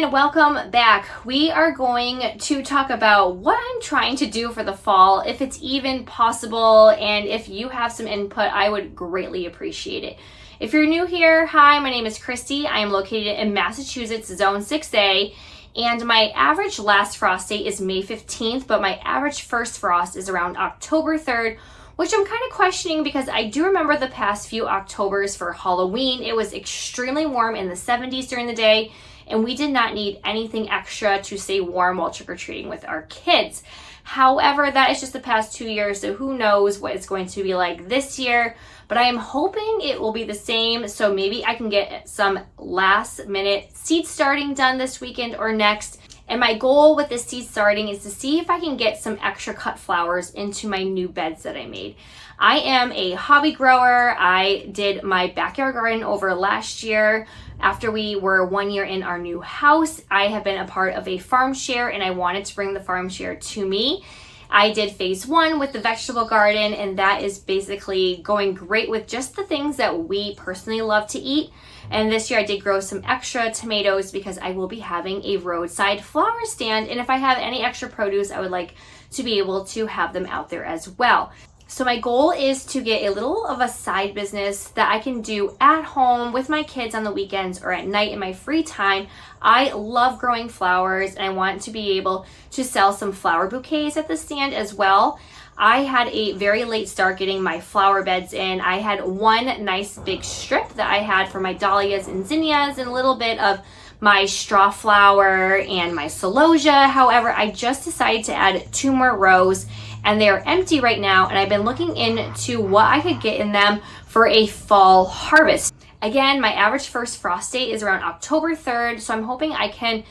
everyone, welcome back. We are going to talk about what I'm trying to do for the fall, if it's even possible, and if you have some input, I would greatly appreciate it. If you're new here, hi, my name is Christy. I am located in Massachusetts, Zone 6A, and my average last frost date is May 15th, but my average first frost is around October 3rd, which I'm kind of questioning because I do remember the past few Octobers for Halloween. It was extremely warm in the 70s during the day, and we did not need anything extra to stay warm while trick-or-treating with our kids. However, that is just the past 2 years, so who knows what it's going to be like this year, but I am hoping it will be the same, so maybe I can get some last-minute seed starting done this weekend or next. And my goal with this seed starting is to see if I can get some extra cut flowers into my new beds that I made. I am a hobby grower. I did my backyard garden over last year. After we were 1 year in our new house, I have been a part of a farm share and I wanted to bring the farm share to me. I did phase 1 with the vegetable garden, and that is basically going great with just the things that we personally love to eat. And this year I did grow some extra tomatoes because I will be having a roadside flower stand. And if I have any extra produce, I would like to be able to have them out there as well. So my goal is to get a little of a side business that I can do at home with my kids on the weekends or at night in my free time. I love growing flowers and I want to be able to sell some flower bouquets at the stand as well. I had a very late start getting my flower beds in. I had one nice big strip that I had for my dahlias and zinnias and a little bit of my straw flower and my celosia. However, I just decided to add 2 more rows and they are empty right now, and I've been looking into what I could get in them for a fall harvest. Again, my average first frost date is around October 3rd, so I'm hoping I can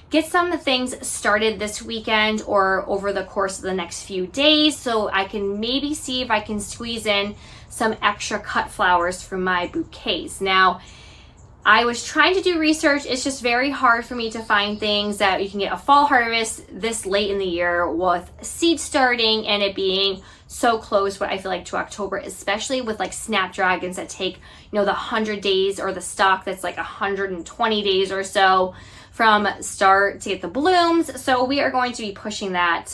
get some things started this weekend or over the course of the next few days so I can maybe see if I can squeeze in some extra cut flowers for my bouquets. Now, I was trying to do research. It's just very hard for me to find things that you can get a fall harvest this late in the year with seed starting and it being so close, what I feel like, to October, especially with like snapdragons that take, the 100 days, or the stock that's like 120 days or so from start to get the blooms. So we are going to be pushing that,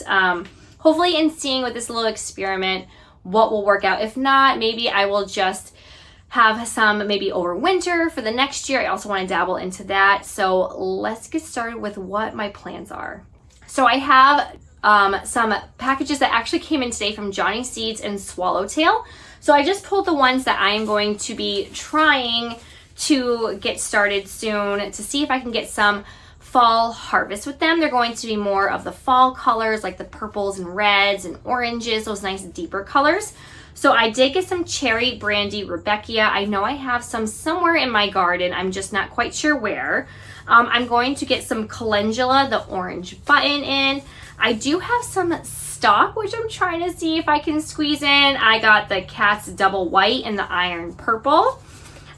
hopefully, and seeing with this little experiment what will work out. If not, maybe I will just have some maybe over winter for the next year. I also want to dabble into that. So let's get started with what my plans are. So I have some packages that actually came in today from Johnny Seeds and Swallowtail. So I just pulled the ones that I am going to be trying to get started soon to see if I can get some fall harvest with them. They're going to be more of the fall colors, like the purples and reds and oranges, those nice deeper colors. So I did get some cherry brandy rudbeckia. I know I have some somewhere in my garden. I'm just not quite sure where. I'm going to get some calendula, the orange button in. I do have some stock, which I'm trying to see if I can squeeze in. I got the Cat's double white and the iron purple.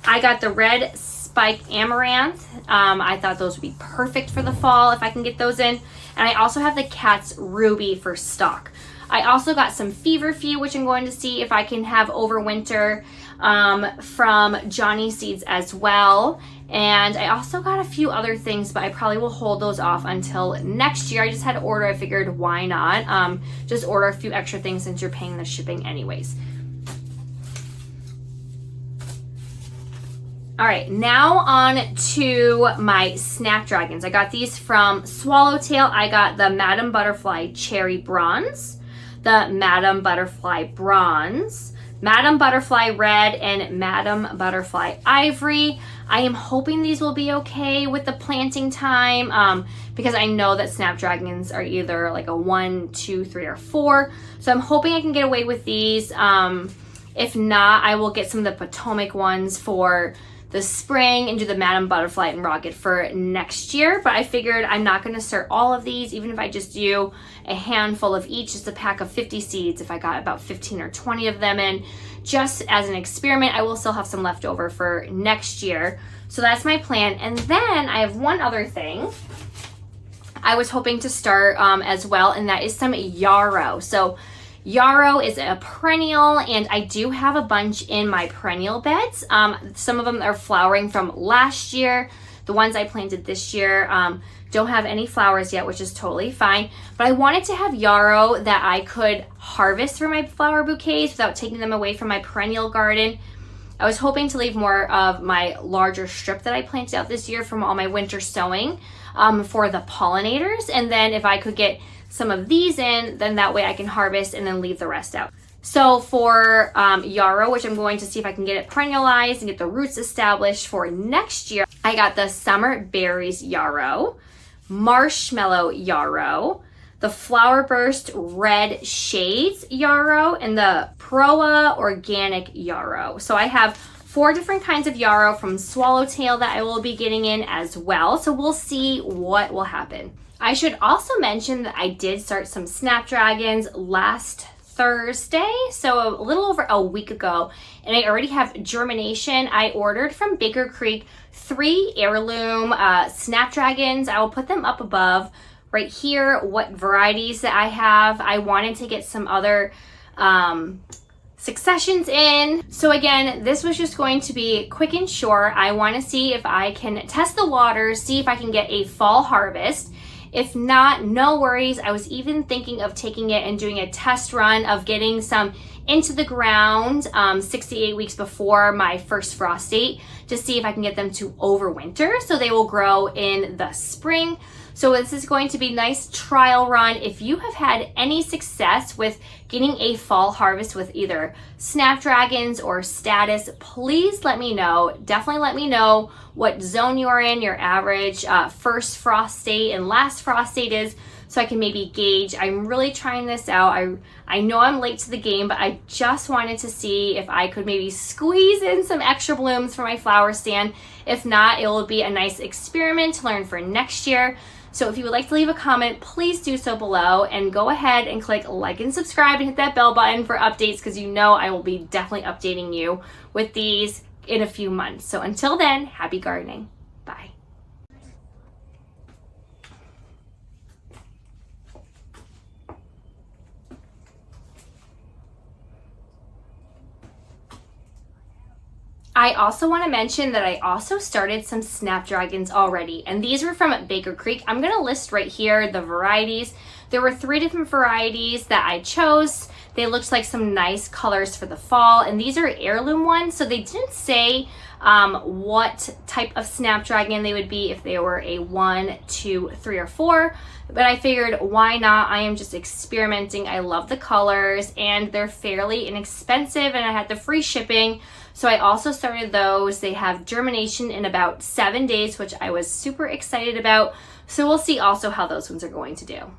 I got the red spiked amaranth. I thought those would be perfect for the fall if I can get those in. And I also have the Cat's ruby for stock. I also got some feverfew, which I'm going to see if I can have over winter from Johnny Seeds as well. And I also got a few other things, but I probably will hold those off until next year. I just had to order. I figured, why not? Just order a few extra things since you're paying the shipping anyways. All right, now on to my snapdragons. I got these from Swallowtail. I got the Madame Butterfly Cherry Bronze, the Madame Butterfly Bronze, Madame Butterfly Red, and Madame Butterfly Ivory. I am hoping these will be okay with the planting time because I know that snapdragons are either like a 1, 2, 3, or 4. So I'm hoping I can get away with these. If not, I will get some of the Potomac ones for the spring and do the Madame Butterfly and Rocket for next year. But I figured I'm not going to start all of these, even if I just do a handful of each, just a pack of 50 seeds. If I got about 15 or 20 of them in, just as an experiment, I will still have some left over for next year. So that's my plan. And then I have one other thing I was hoping to start as well, and that is some yarrow. So yarrow is a perennial, and I do have a bunch in my perennial beds. Some of them are flowering from last year. The ones I planted this year don't have any flowers yet, which is totally fine. But I wanted to have yarrow that I could harvest for my flower bouquets without taking them away from my perennial garden. I was hoping to leave more of my larger strip that I planted out this year from all my winter sowing for the pollinators. And then if I could get some of these in, then that way I can harvest and then leave the rest out. So for yarrow, which I'm going to see if I can get it perennialized and get the roots established for next year, I got the Summer Berries yarrow, Marshmallow yarrow, the Flower Burst Red Shades yarrow, and the Proa Organic yarrow. So I have 4 different kinds of yarrow from Swallowtail that I will be getting in as well. So we'll see what will happen. I should also mention that I did start some snapdragons last Thursday, so a little over a week ago, and I already have germination. I ordered from Baker Creek 3 heirloom snapdragons. I will put them up above right here, what varieties that I have. I wanted to get some other successions in. So again, this was just going to be quick and short. I want to see if I can test the waters, see if I can get a fall harvest. If not, no worries. I was even thinking of taking it and doing a test run of getting some into the ground 6 to 8 weeks before my first frost date to see if I can get them to overwinter so they will grow in the spring. So this is going to be a nice trial run. If you have had any success with getting a fall harvest with either snapdragons or status, please let me know. Definitely let me know what zone you're in, your average first frost date and last frost date is, so I can maybe gauge. I'm really trying this out. I know I'm late to the game, but I just wanted to see if I could maybe squeeze in some extra blooms for my flower stand. If not, it will be a nice experiment to learn for next year. So if you would like to leave a comment, please do so below, and go ahead and click like and subscribe and hit that bell button for updates, because you know I will be definitely updating you with these in a few months. So until then, happy gardening. Bye. I also want to mention that I also started some snapdragons already, and these were from Baker Creek. I'm going to list right here the varieties. There were 3 different varieties that I chose. They looked like some nice colors for the fall, and these are heirloom ones, so they didn't say what type of snapdragon they would be, if they were a 1, 2, 3, or 4, but I figured why not. I am just experimenting. I love the colors, and they're fairly inexpensive, and I had the free shipping. So I also started those. They have germination in about 7 days, which I was super excited about. So we'll see also how those ones are going to do.